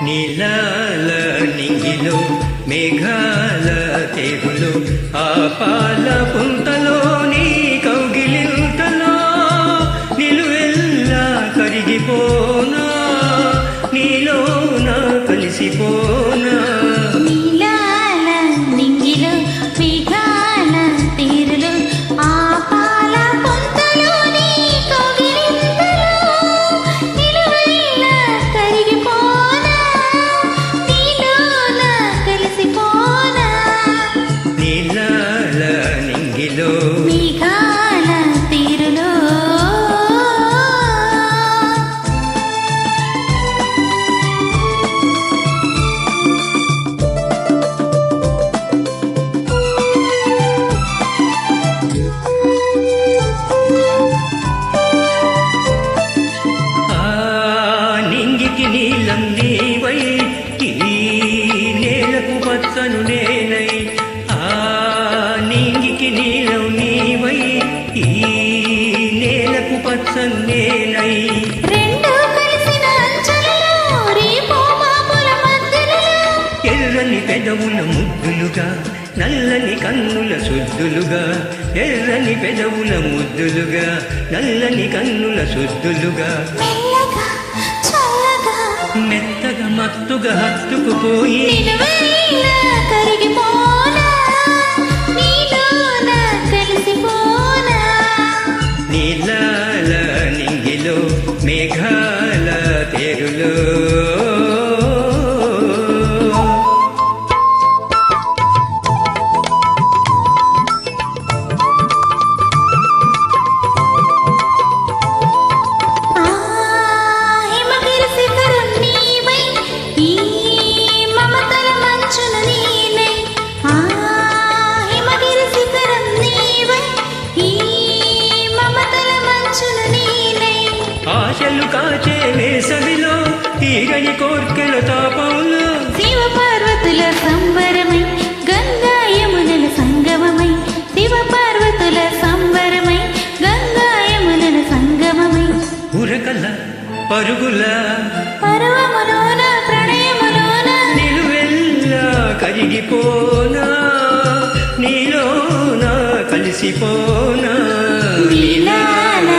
నీలాల నింగిలో మేఘాల తేగులో ఆ పాల పుంతలో నీ కౌగిలింతలో నిలువెల్లా కరిగిపోనా నీలోన కలిసిపోనా నీలం నీవై ఈ నేలకు పచ్చను నేనై ఆ నింగికి నీలం నీవై ఈ నేలకు పచ్చను నేనై ఎర్రని పెదవుల ముద్దులుగా నల్లని కన్నుల సుద్దులుగా ఎర్రని పెదవుల ముద్దులుగా నల్లని కన్నుల సుద్దులుగా మెత్తగా మత్తుగా హత్తుకుపోయి నీలాల నింగిలో మేఘాల తేరులో ఆశలు కాచే వేసవిలో తీగని కోర్కెల తాపంలో శివ పార్వతుల సంబరమై గంగా యమునల సంగమమై శివ పార్వతుల సంబరమై గంగా యమునల సంగమమై ఉరకల పరుగుల పర్వములోన ప్రణయములోన నిలువెల్లా కరిగిపోనా నీలోన కలిసిపోనా నీలాల